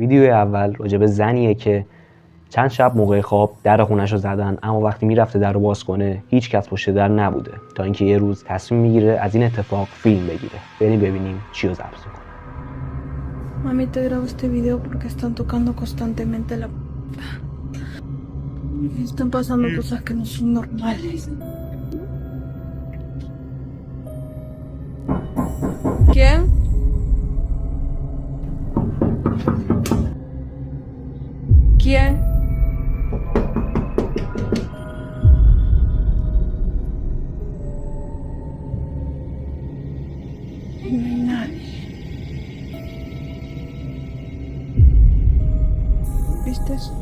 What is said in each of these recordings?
ویدیو اول راجع به زنیه که چند شب موقع خواب در خونش رو زدن، اما وقتی میرفته در رو باز کنه هیچ کس پشت در نبوده، تا اینکه یه روز تصمیم میگیره از این اتفاق فیلم بگیره. بریم ببینیم چی رو ضبط میکنه. Mami, te grabo este video porque están tocando constantemente la Están pasando cosas que no son normales. ¿Quién? ¿Quién? No hay nadie. ¿Viste eso?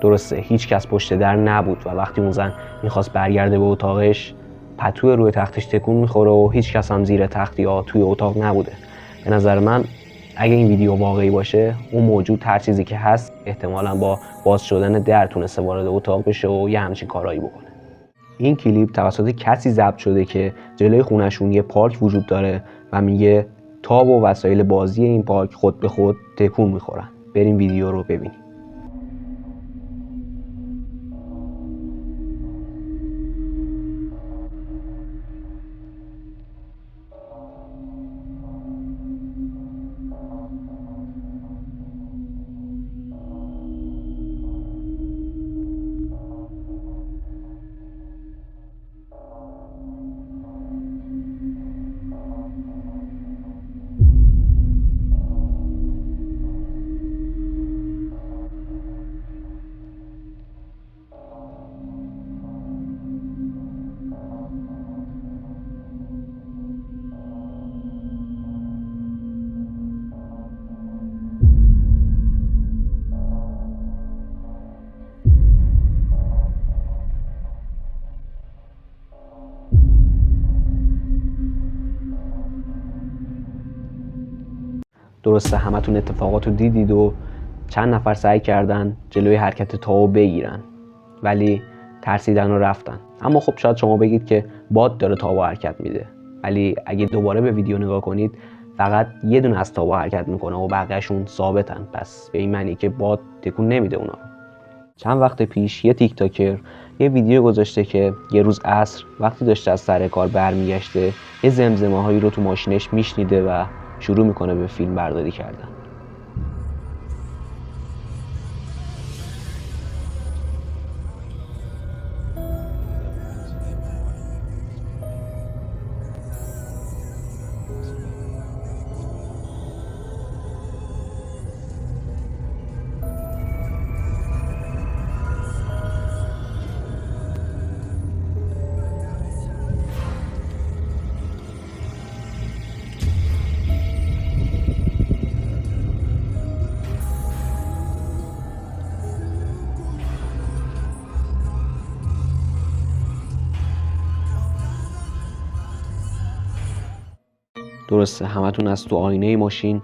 درسته هیچ کس پشت در نبود و وقتی اون زن میخواست برگرده به اتاقش، پتو روی تختش تکون میخوره و هیچ کس هم زیر تخت یا توی اتاق نبوده. به نظر من اگه این ویدیو واقعی باشه، اون موجود هر چیزی که هست احتمالاً با باز شدن در تونسته وارد اتاق بشه و یه همچین کارایی بکنه. این کلیپ توسط کسی ضبط شده که جلوی خونشون یه پارک وجود داره و میگه تاب و وسایل بازی این پارک خود به خود تکون میخورن. بریم ویدیو رو ببینیم. درسته همتون اتفاقات رو دیدید و چند نفر سعی کردن جلوی حرکت تاو بگیرن ولی ترسیدن و رفتن. اما خب شاید شما بگید که باد داره تاو حرکت میده، ولی اگه دوباره به ویدیو نگاه کنید فقط یه دونه از تاو حرکت میکنه و بقیه‌شون ثابتن، پس به این معنی که باد تکون نمیده اونا. چند وقت پیش یه تیک تاکر یه ویدیو گذاشته که یه روز عصر وقتی داشته از سر کار برمیگشته یه زمزمه هایی رو تو ماشینش میشنیده و شروع میکنه به فیلم برداری کردن. درسته همتون از تو آینه ماشین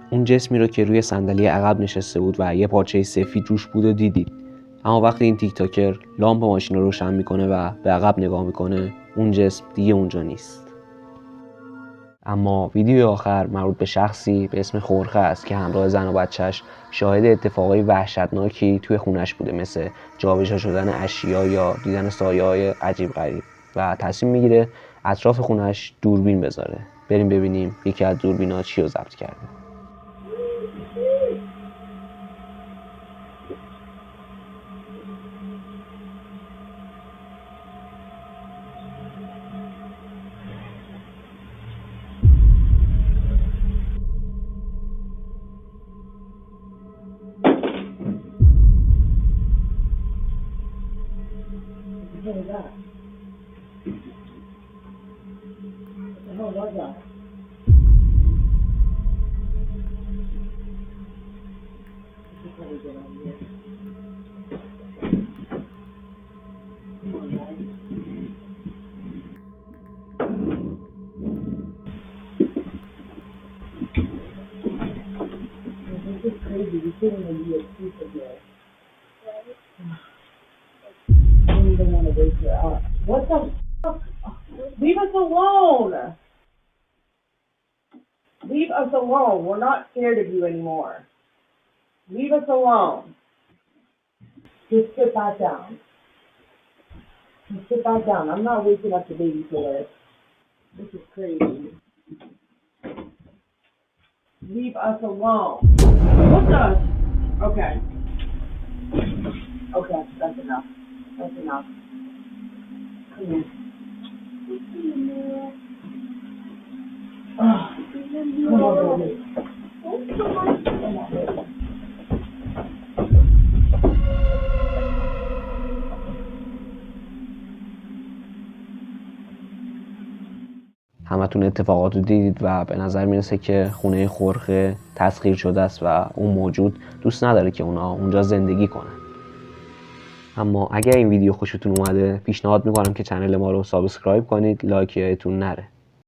اون جسمی رو که روی صندلی عقب نشسته بود و یه پارچه سفید روش بود و دیدید. اما وقتی این تیک تاکر لامپ ماشین رو روشن میکنه و به عقب نگاه میکنه، اون جسم دیگه اونجا نیست. اما ویدیو آخر مربوط به شخصی به اسم خورخه است که همراه زن و بچهش شاهد اتفاقای وحشتناکی توی خونش بوده، مثل جابجا شدن اشیا یا دیدن سایه‌های عجیب غریب، و تصمیم میگیره اطراف خونش دوربین بذاره. بریم ببینیم یکی از دوربینا چی رو ضبط کرده. I don't even want to wake her up. What the fuck? Leave us alone! Leave us alone. We're not scared of you anymore. Leave us alone. Just sit back down. Just sit back down. I'm not waking up the baby for this. This is crazy. Leave us alone. What the? Okay. Okay, that's enough. That's enough. Come here. Oh, come on, baby. Come on, baby. همتون اتفاقات رو دیدید و به نظر میرسه که خونه خورخه تسخیر شده است و اون موجود دوست نداره که اونا اونجا زندگی کنن. اما اگر این ویدیو خوشتون اومده پیشنهاد میکنم که چنل ما رو سابسکرایب کنید، لایک یادتون نره.